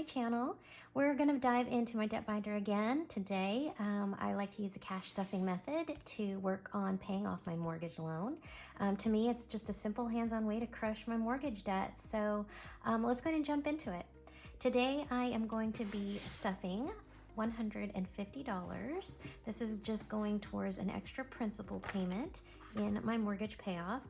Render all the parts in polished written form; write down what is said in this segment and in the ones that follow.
channel. We're going to dive into my debt binder again today. I like to use the cash stuffing method to work on paying off my mortgage loan. To me, it's just a simple hands-on way to crush my mortgage debt. So let's go ahead and jump into it. Today, I am going to be stuffing $150. This is just going towards an extra principal payment in my mortgage payoff.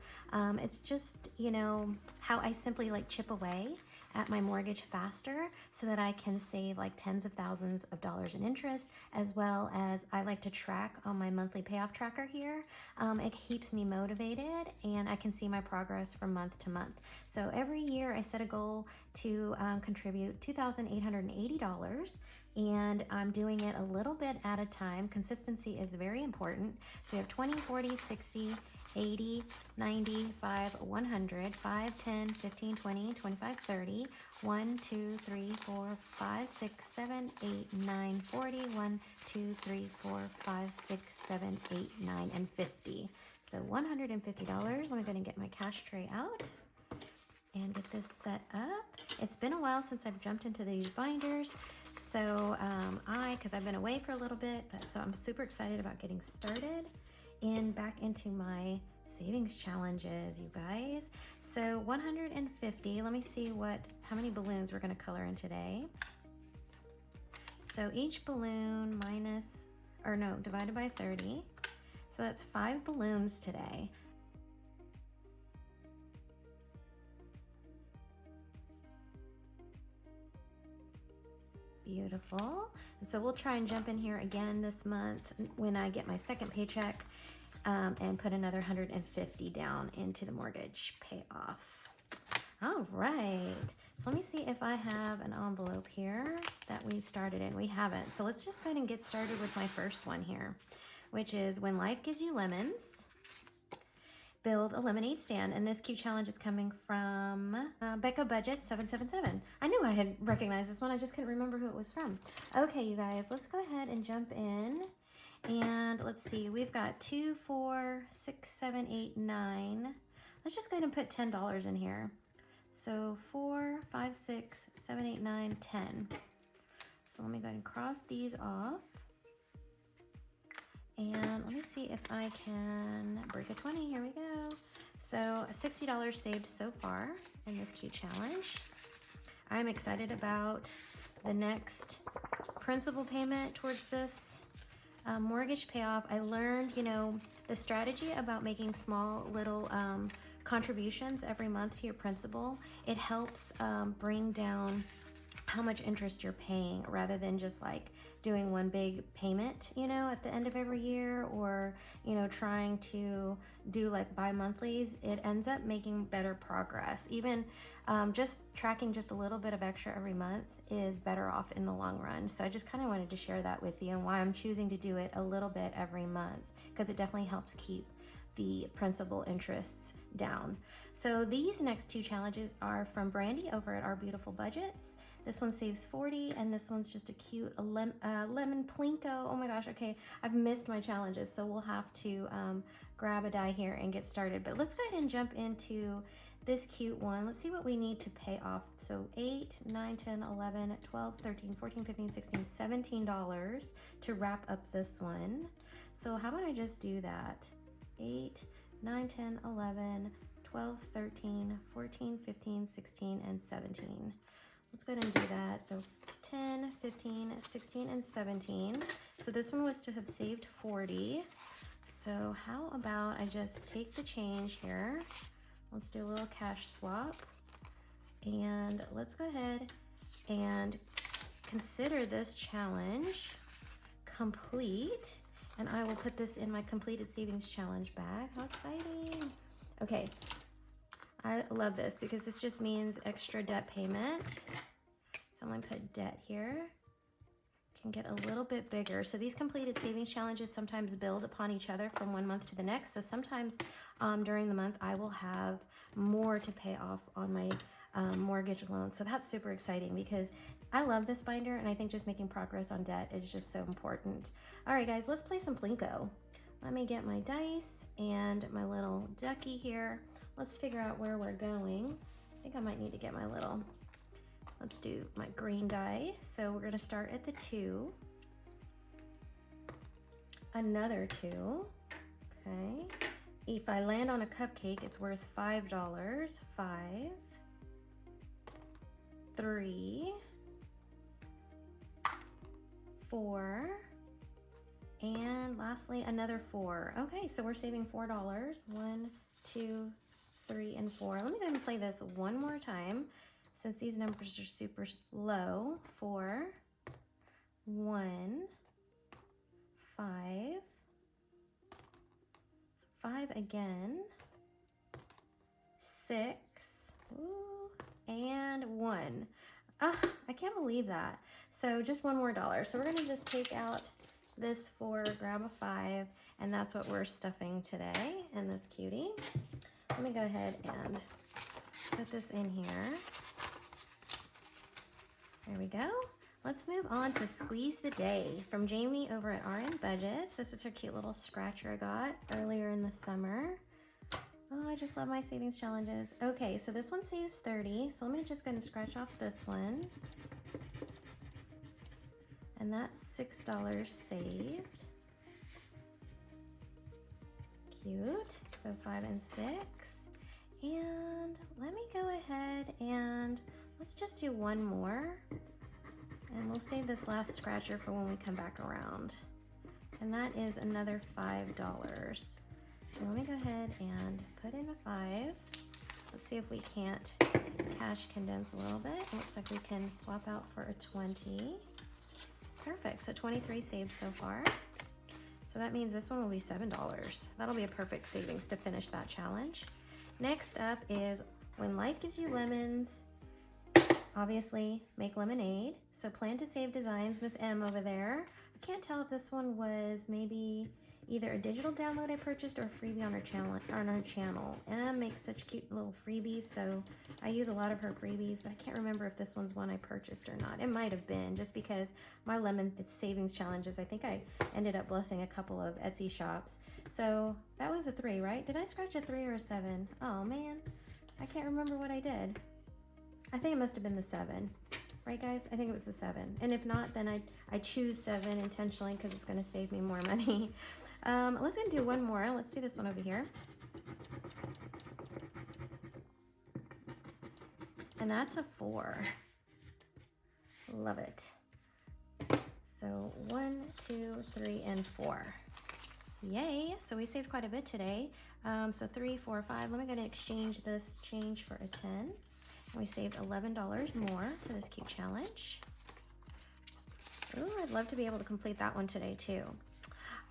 It's just, you know, how I simply like chip away at my mortgage faster so that I can save like tens of thousands of dollars in interest, as well as I like to track on my monthly payoff tracker here. It keeps me motivated and I can see my progress from month to month. So every year I set a goal to contribute $2,880, and I'm doing it a little bit at a time. Consistency is very important. So we have 20, 40, 60, 80, 90, 5, 100, 5, 10, 15, 20, 25, 30, 1, 2, 3, 4, 5, 6, 7, 8, 9, 40, 1, 2, 3, 4, 5, 6, 7, 8, 9, and 50. So $150. Let me go ahead and get my cash tray out and get this set up. It's been a while since I've jumped into these binders. So because I've been away for a little bit, so I'm super excited about getting started and back into my savings challenges, you guys. So 150, let me see how many balloons we're gonna color in today. So each balloon divided by 30. So that's 5 balloons today. Beautiful. And so we'll try and jump in here again this month when I get my second paycheck and put another 150 down into the mortgage payoff. All right. So let me see if I have an envelope here that we started in. We haven't. So let's just go ahead and get started with my first one here, which is When Life Gives You Lemons, build a lemonade stand. And this cute challenge is coming from heykaybudgets 777. I knew I had recognized this one. I just couldn't remember who it was from. Okay, you guys, let's go ahead and jump in. And let's see, we've got 2, 4, 6, 7, 8, 9. Let's just go ahead and put $10 in here. So 4, 5, 6, 7, 8, 9, 10. So let me go ahead and cross these off. And let me see if I can break a 20. Here we go. So $60 saved so far in this cute challenge. I'm excited about the next principal payment towards this mortgage payoff. I learned, you know, the strategy about making small little contributions every month to your principal. It helps bring down how much interest you're paying rather than just like doing one big payment, you know, at the end of every year, or, you know, trying to do like bi-monthlies. It ends up making better progress. Even just tracking just a little bit of extra every month is better off in the long run. So I just kind of wanted to share that with you and why I'm choosing to do it a little bit every month, because it definitely helps keep the principal interests down. So these next 2 challenges are from Brandy over at Our Beautiful Budgets. This one saves 40, and this one's just a cute lemon Plinko. Oh my gosh, okay, I've missed my challenges, so we'll have to grab a die here and get started. But let's go ahead and jump into this cute one. Let's see what we need to pay off. So 8, 9, 10, 11, 12, 13, 14, 15, 16, $17 to wrap up this one. So how about I just do that? 8, 9, 10, 11, 12, 13, 14, 15, 16, and 17. Let's go ahead and do that. So 10, 15, 16, and 17. So this one was to have saved 40. So how about I just take the change here. Let's do a little cash swap. And let's go ahead and consider this challenge complete. And I will put this in my completed savings challenge bag. How exciting. Okay. I love this because this just means extra debt payment. So I'm going to put debt here. Can get a little bit bigger. So these completed savings challenges sometimes build upon each other from one month to the next. So sometimes during the month I will have more to pay off on my mortgage loan. So that's super exciting because I love this binder, and I think just making progress on debt is just so important. All right, guys, let's play some Plinko. Let me get my dice and my little ducky here. Let's figure out where we're going. I think I might need to get my little Let's do my green die. So we're gonna start at the 2. Another 2, okay. If I land on a cupcake, it's worth $5. 5, 3, 4, and lastly another 4. Okay, so we're saving $4. 1, 2, 3, and 4. Let me go ahead and play this one more time since these numbers are super low. 4, 1, 5, 5 again, 6, ooh, and 1. Ah, I can't believe that. So just one more dollar. So we're gonna just take out this 4, grab a 5, and that's what we're stuffing today in this cutie. Let me go ahead and put this in here. There we go. Let's move on to Squeeze the Day from Jamie over at MyPoints. This is her cute little scratcher I got earlier in the summer. Oh, I just love my savings challenges. Okay, so this one saves 30. So let me just go and scratch off this one. And that's $6 saved. Cute. So 5 and 6. And let me go ahead and let's just do one more. And we'll save this last scratcher for when we come back around. And that is another $5. So let me go ahead and put in a 5. Let's see if we can't cash condense a little bit. It looks like we can swap out for a 20. Perfect, so 23 saved so far. So that means this one will be $7. That'll be a perfect savings to finish that challenge. Next up is When Life Gives You Lemons, obviously make lemonade. So Plan to Save Designs, Miss M over there. I can't tell if this one was maybe either a digital download I purchased or a freebie on her channel. M makes such cute little freebies, so I use a lot of her freebies, but I can't remember if this one's one I purchased or not. It might have been, just because my lemon savings challenges, I think I ended up blessing a couple of Etsy shops. So that was a 3, right? Did I scratch a 3 or a 7? Oh man, I can't remember what I did. I think it must have been the 7. Right, guys? I think it was the 7. And if not, then I choose 7 intentionally because it's going to save me more money. Let's go and do one more. Let's do this one over here. And that's a 4. Love it. So 1, 2, 3, and 4. Yay! So we saved quite a bit today. So 3, 4, 5. Let me go ahead and exchange this change for a 10. We saved $11 more for this cute challenge. Ooh, I'd love to be able to complete that one today too.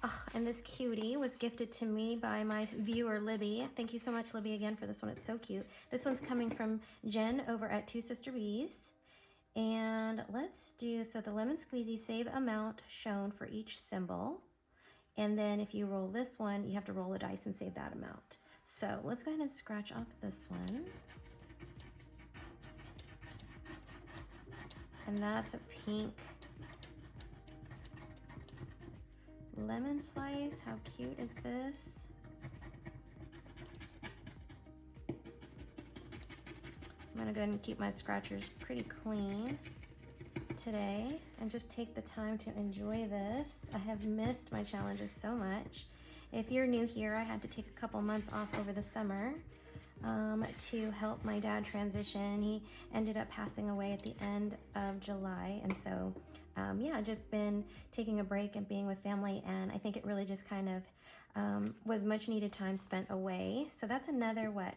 Oh, and this cutie was gifted to me by my viewer, Libby. Thank you so much, Libby, again for this one. It's so cute. This one's coming from Jen over at Two Sister Bees. And let's do, so the lemon squeezy, save amount shown for each symbol. And then if you roll this one, you have to roll a dice and save that amount. So let's go ahead and scratch off this one. And that's a pink lemon slice. How cute is this? I'm gonna go ahead and keep my scratchers pretty clean today and just take the time to enjoy this. I have missed my challenges so much. If you're new here, I had to take a couple months off over the summer to help my dad transition. He ended up passing away at the end of July, and so yeah, just been taking a break and being with family, and I think it really just kind of was much needed time spent away. So that's another, what,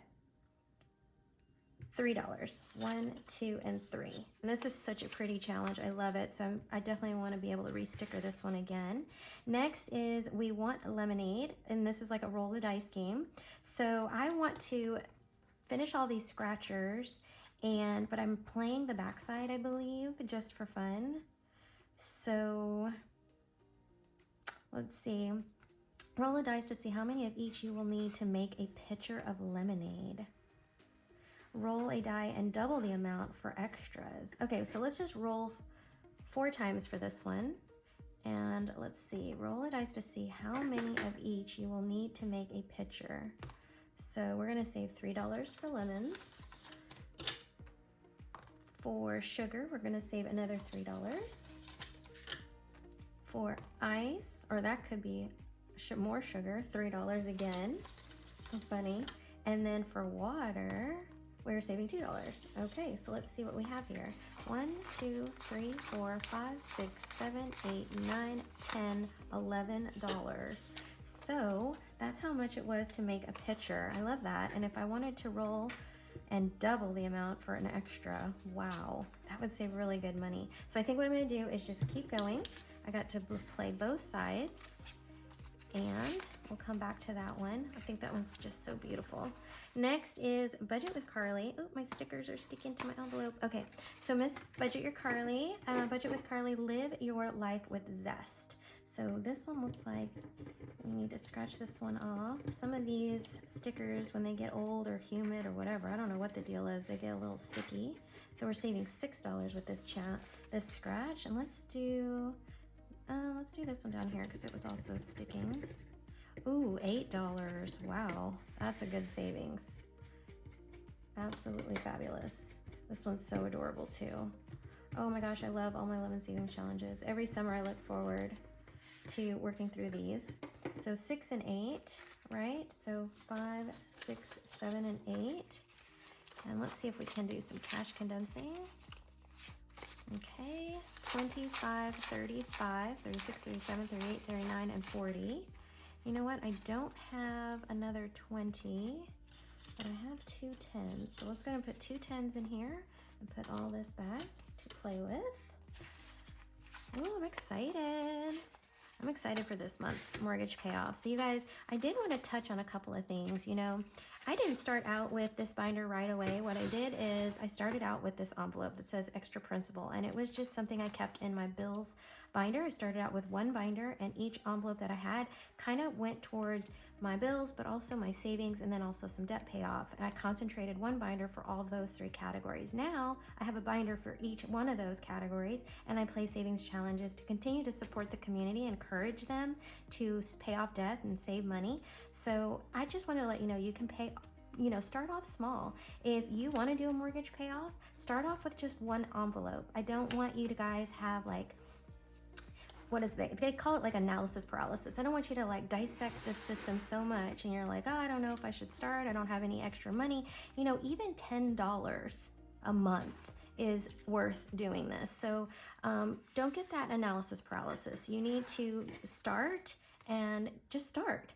$3. 1, 2, and 3. And this is such a pretty challenge. I love it. So I definitely want to be able to re-sticker this one again. Next is We Want a Lemonade, and this is like a roll the dice game. So I want to finish all these scratchers, but I'm playing the backside, I believe, just for fun. So let's see. Roll a dice to see how many of each you will need to make a pitcher of lemonade. Roll a die and double the amount for extras. Okay, so let's just roll 4 times for this one. And let's see, roll a dice to see how many of each you will need to make a pitcher. So we're gonna save $3 for lemons, For sugar, we're gonna save another $3. For ice, or that could be more sugar, $3 again. Funny. And then for water, we're saving $2. Okay, so let's see what we have here. 1, 2, 3, 4, 5, 6, 7, 8, 9, 10, $11. So that's how much it was to make a pitcher. I love that. And if I wanted to roll and double the amount for an extra, wow, that would save really good money. So I think what I'm gonna do is just keep going. I got to play both sides, and we'll come back to that one. I think that one's just so beautiful. Next is Budget with Carly. Oh, my stickers are sticking to my envelope. Okay, so Miss Budget Your Carly, Budget with Carly, live your life with zest. So this one looks like we need to scratch this one off. Some of these stickers, when they get old or humid or whatever, I don't know what the deal is, they get a little sticky. So we're saving $6 with this scratch. And let's do this one down here because it was also sticking. Ooh, $8. Wow, that's a good savings. Absolutely fabulous. This one's so adorable too. Oh my gosh, I love all my lemon savings challenges. Every summer I look forward to working through these. So 6 and 8, right? So 5, 6, 7, and 8. And let's see if we can do some cash condensing. Okay, 25, 35, 36, 37, 38, 39, and 40. You know what? I don't have another 20, but I have 2 10s. So let's go and put 2 10s in here and put all this back to play with. Oh, I'm excited. I'm excited for this month's mortgage payoff. So you guys, I did want to touch on a couple of things. You know, I didn't start out with this binder right away. What I did is I started out with this envelope that says extra principal, and it was just something I kept in my bills binder. I started out with one binder, and each envelope that I had kind of went towards my bills, but also my savings, and then also some debt payoff. And I concentrated one binder for all of those 3 categories. Now I have a binder for each one of those categories, and I play savings challenges to continue to support the community, encourage them to pay off debt and save money. So I just want to let you know, you can pay, you know, start off small. If you want to do a mortgage payoff, start off with just one envelope. I don't want you to guys have like, what is they call it, like analysis paralysis. I don't want you to like dissect the system so much and you're like, oh, I don't know if I should start. I don't have any extra money. You know, even $10 a month is worth doing this. So don't get that analysis paralysis. You need to start and just start.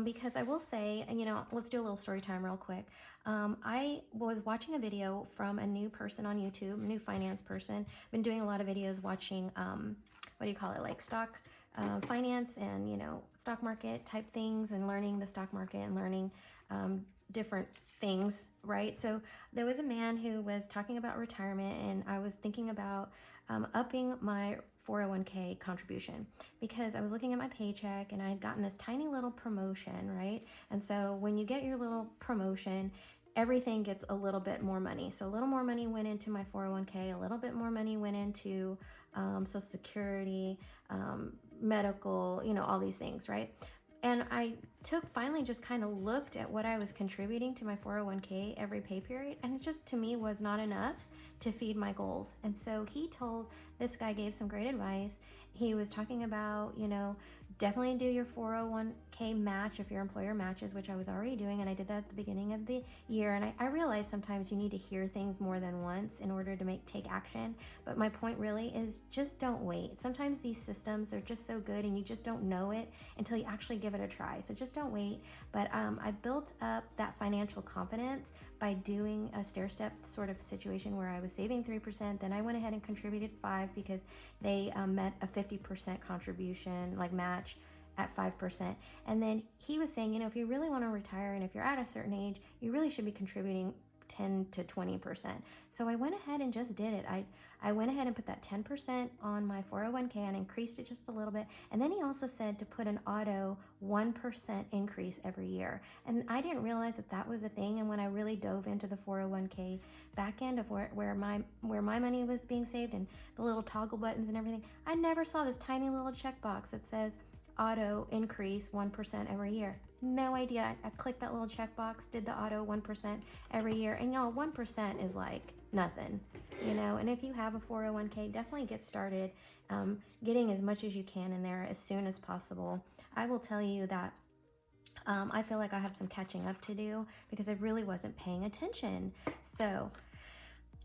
Because I will say, and you know, let's do a little story time real quick. I was watching a video from a new person on YouTube, a new finance person. Been doing a lot of videos watching, what do you call it, like stock finance and, you know, stock market type things, and learning the stock market and learning different things, right? So there was a man who was talking about retirement, and I was thinking about upping my 401k contribution, because I was looking at my paycheck and I had gotten this tiny little promotion, right? And so when you get your little promotion, everything gets a little bit more money. So a little more money went into my 401k, a little bit more money went into Social Security, medical, you know, all these things, right? And I finally just kind of looked at what I was contributing to my 401k every pay period, and it just to me was not enough to feed my goals. And so this guy gave some great advice. He was talking about, you know, definitely do your 401k match if your employer matches, which I was already doing, and I did that at the beginning of the year. And I realized sometimes you need to hear things more than once in order to take action. But my point really is just don't wait. Sometimes these systems are just so good and you just don't know it until you actually give it a try. So just don't wait. But I built up that financial confidence by doing a stair-step sort of situation where I was saving 3%. Then I went ahead and contributed 5% because they met a 50% contribution, like match at 5%. And then he was saying, you know, if you really want to retire and if you're at a certain age, you really should be contributing 10 to 20%. So I went ahead and just did it. I went ahead and put that 10% on my 401k and increased it just a little bit. And then he also said to put an auto 1% increase every year. And I didn't realize that that was a thing. And when I really dove into the 401k back end of where my money was being saved and the little toggle buttons and everything, I never saw this tiny little checkbox that says auto increase 1% every year? No idea. I clicked that little checkbox, did the auto 1% every year, and y'all, 1% is like nothing, you know. And if you have a 401k, definitely get started getting as much as you can in there as soon as possible. I will tell you that I feel like I have some catching up to do because I really wasn't paying attention. So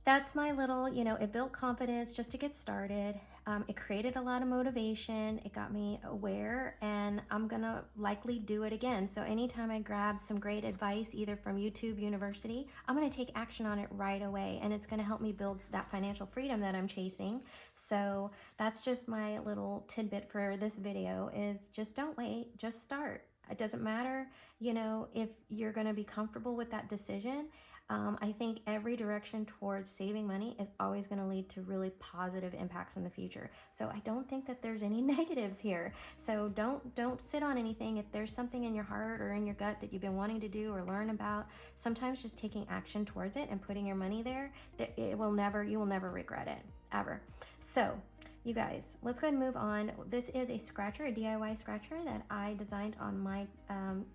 that's my little, you know, it built confidence just to get started. It created a lot of motivation. It got me aware, and I'm gonna likely do it again. So anytime I grab some great advice, either from YouTube University, I'm gonna take action on it right away, and it's gonna help me build that financial freedom that I'm chasing. So that's just my little tidbit for this video, is just don't wait, just start. It doesn't matter, you know, if you're gonna be comfortable with that decision. I think every direction towards saving money is always going to lead to really positive impacts in the future. So I don't think that there's any negatives here. So don't sit on anything. If there's something in your heart or in your gut that you've been wanting to do or learn about, sometimes just taking action towards it and putting your money there, you will never regret it, ever. So you guys, let's go ahead and move on. This is a scratcher, a DIY scratcher that I designed on my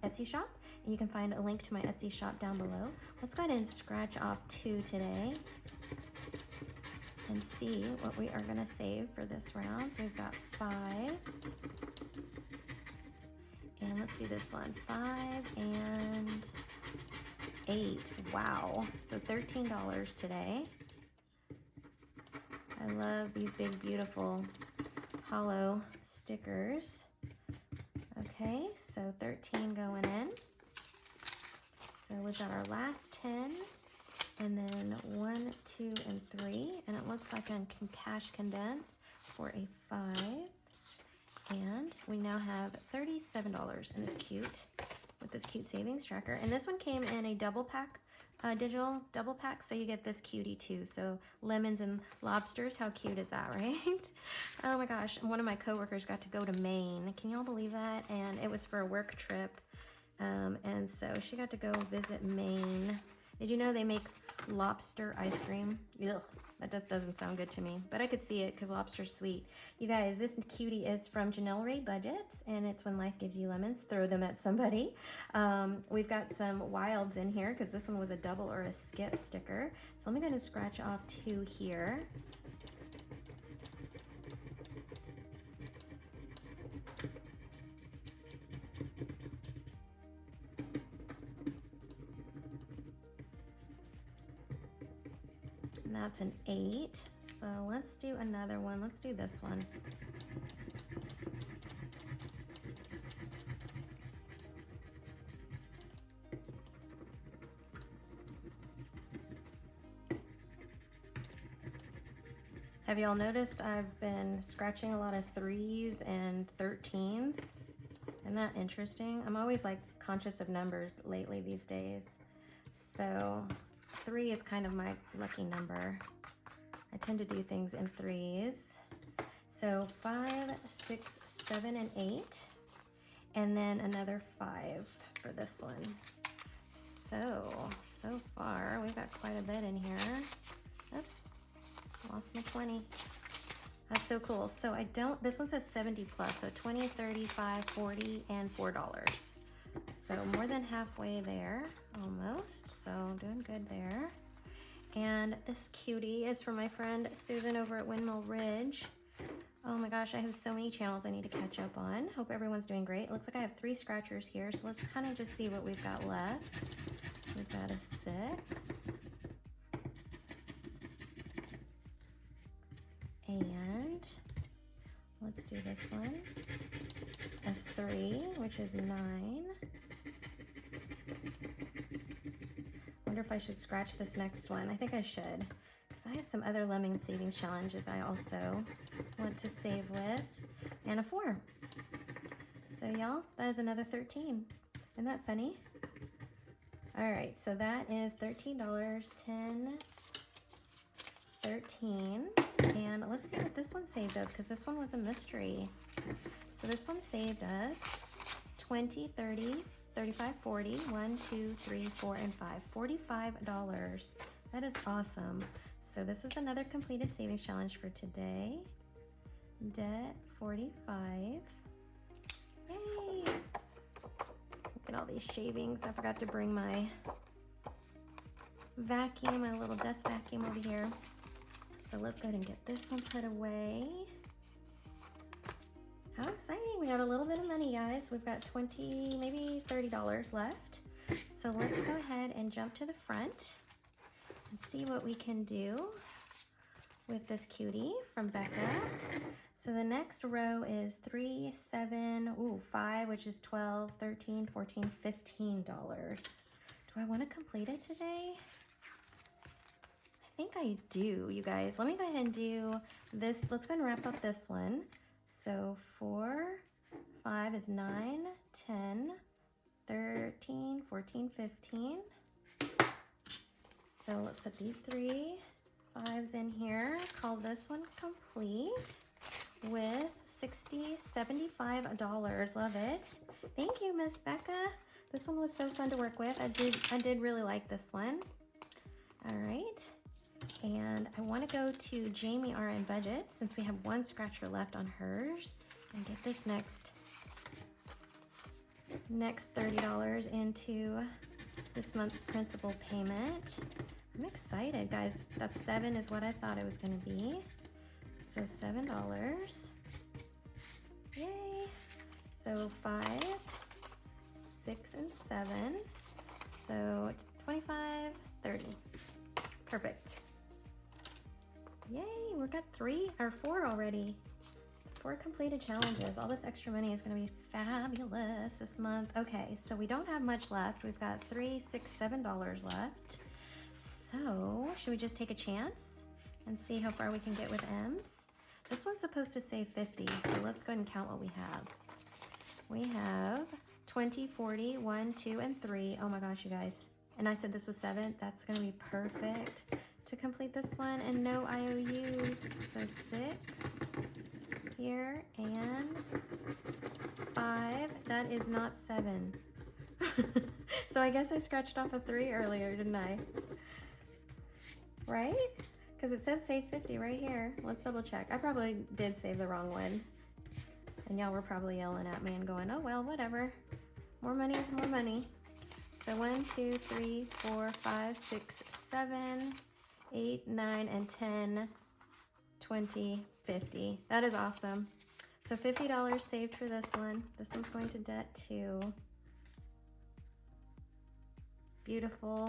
Etsy shop. And you can find a link to my Etsy shop down below. Let's go ahead and scratch off 2 today and see what we are gonna save for this round. So we've got 5. And let's do this one, 5 and 8. Wow, so $13 today. I love these big, beautiful Holo stickers. Okay, so 13 going in. So we've got our last 10, and then 1, 2, and 3, and it looks like I can cash condense for a 5, and we now have $37 in this cute savings tracker. And this one came in a double pack, digital double pack, so you get this cutie too. So lemons and lobsters, how cute is that, right? Oh my gosh, one of my coworkers got to go to Maine. Can y'all believe that? And it was for a work trip. And so she got to go visit Maine. Did you know they make lobster ice cream? Ugh, that just doesn't sound good to me, but I could see it because lobster's sweet. You guys, this cutie is from Budgets, and it's when life gives you lemons, throw them at somebody. We've got some wilds in here because this one was a double or a skip sticker. So let me go ahead and scratch off 2 here. That's an 8. So let's do another one. Let's do this one. Have y'all noticed I've been scratching a lot of 3s and 13s? Isn't that interesting? I'm always like conscious of numbers lately these days. So 3 is kind of my lucky number. I tend to do things in 3s. So 5, 6, 7, and 8. And then another 5 for this one. So far, we've got quite a bit in here. Oops, lost my 20. That's so cool. So this one says 70 plus, so 20, 35, 40, and $4. So more than halfway there, almost. So doing good there. And this cutie is from my friend Susan over at Windmill Ridge. Oh my gosh, I have so many channels I need to catch up on. Hope everyone's doing great. It looks like I have 3 scratchers here, so let's kind of just see what we've got left. We've got a 6. And let's do this one. A 3, which is 9. Wonder if I should scratch this next one. I think I should, because I have some other lemon savings challenges I also want to save with. And a 4. So y'all, that is another 13. Isn't that funny? All right, so that is $13, 10, 13. And let's see what this one saved us, because this one was a mystery. So this one saved us 20, 30, 35, 40, 1, 2, 3, 4, and 5. $45. That is awesome. So this is another completed savings challenge for today. Debt 45. Look at all these shavings. I forgot to bring my vacuum, my little desk vacuum over here. So let's go ahead and get this one put away. How exciting. We got a little bit of money, guys. We've got $20, maybe $30 left. So let's go ahead and jump to the front and see what we can do with this cutie from Becca. So the next row is 3, 7, 5, which is 12, 13, 14, $15. Do I want to complete it today? I think I do, you guys. Let me go ahead and do this. Let's go ahead and wrap up this one. So 4, 5 is 9, 10, 13, 14, 15. So let's put these 3 5s in here. Call this one complete with $75. Love it. Thank you, Miss Becca. This one was so fun to work with. I did really like this one. All right. And I want to go to Jamie RN Budgets since we have one scratcher left on hers and get this next $30 into this month's principal payment. I'm excited, guys. That 7 is what I thought it was going to be. So $7. Yay. So 5, 6, and 7. So 25, 30. Perfect. Yay, we've got 4 already. 4 completed challenges. All this extra money is going to be fabulous this month. Okay, so we don't have much left. We've got $3, $6, $7 left. So should we just take a chance and see how far we can get with M's? This one's supposed to say 50, so let's go ahead and count what we have. We have 20, 40, 1, 2, and 3. Oh my gosh, you guys. And I said this was 7. That's going to be perfect to complete this one, and no IOUs. So 6 here and 5. That is not 7. So I guess I scratched off a 3 earlier, didn't I? Right? Because it says save 50 right here. Let's double check. I probably did save the wrong one. And y'all were probably yelling at me and going, oh well, whatever. More money is more money. So 1, 2, 3, 4, 5, 6, 7, 8, 9, and 10, 20, 50. That is awesome. So $50 saved for this one. This one's going to debt too. Beautiful.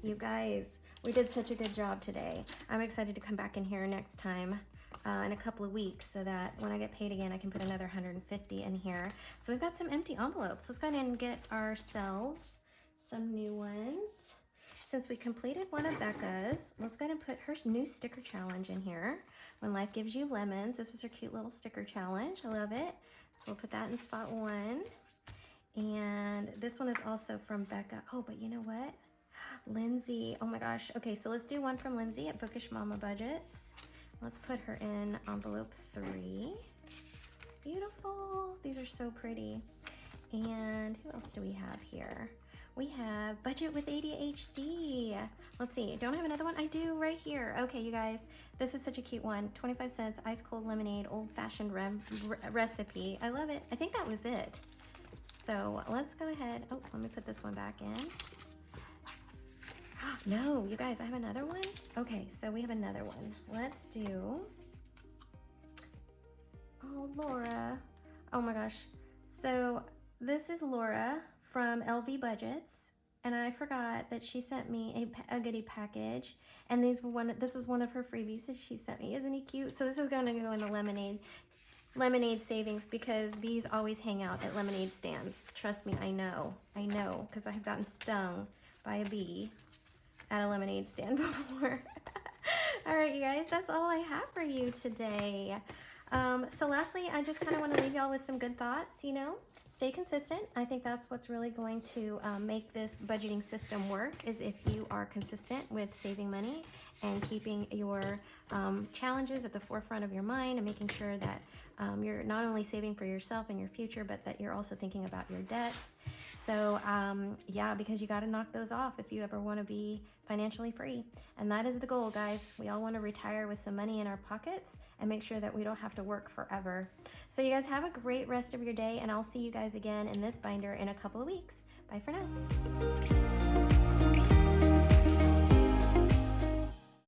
You guys, we did such a good job today. I'm excited to come back in here next time in a couple of weeks so that when I get paid again, I can put another 150 in here. So we've got some empty envelopes. Let's go ahead and get ourselves some new ones. Since we completed one of Becca's, let's go ahead and put her new sticker challenge in here. When life gives you lemons, this is her cute little sticker challenge. I love it. So we'll put that in spot 1. And this one is also from Becca. Oh, but you know what? Lindsay. Oh my gosh. Okay, so let's do one from Lindsay at Bookish Mama Budgets. Let's put her in envelope 3. Beautiful. These are so pretty. And who else do we have here? We have Budget with ADHD. Let's see. Don't I have another one? I do right here. Okay, you guys. This is such a cute one. 25 cents, ice cold lemonade, old-fashioned recipe. I love it. I think that was it. So let's go ahead. Oh, let me put this one back in. No, you guys, I have another one. Okay, so we have another one. Let's do, oh, Laura. Oh my gosh. So this is Laura from LV Budgets, and I forgot that she sent me a goodie package, and this was one of her freebies that she sent me. Isn't he cute? So this is going to go in the lemonade savings because bees always hang out at lemonade stands. Trust me, I know, because I have gotten stung by a bee at a lemonade stand before. All right, you guys, that's all I have for you today. So lastly, I just kind of want to leave y'all with some good thoughts, you know. Stay consistent. I think that's what's really going to make this budgeting system work, is if you are consistent with saving money and keeping your challenges at the forefront of your mind and making sure that you're not only saving for yourself and your future, but that you're also thinking about your debts. So yeah, because you got to knock those off if you ever want to be financially free. And that is the goal, guys. We all want to retire with some money in our pockets and make sure that we don't have to work forever. So you guys have a great rest of your day, and I'll see you guys again in this binder in a couple of weeks. Bye for now.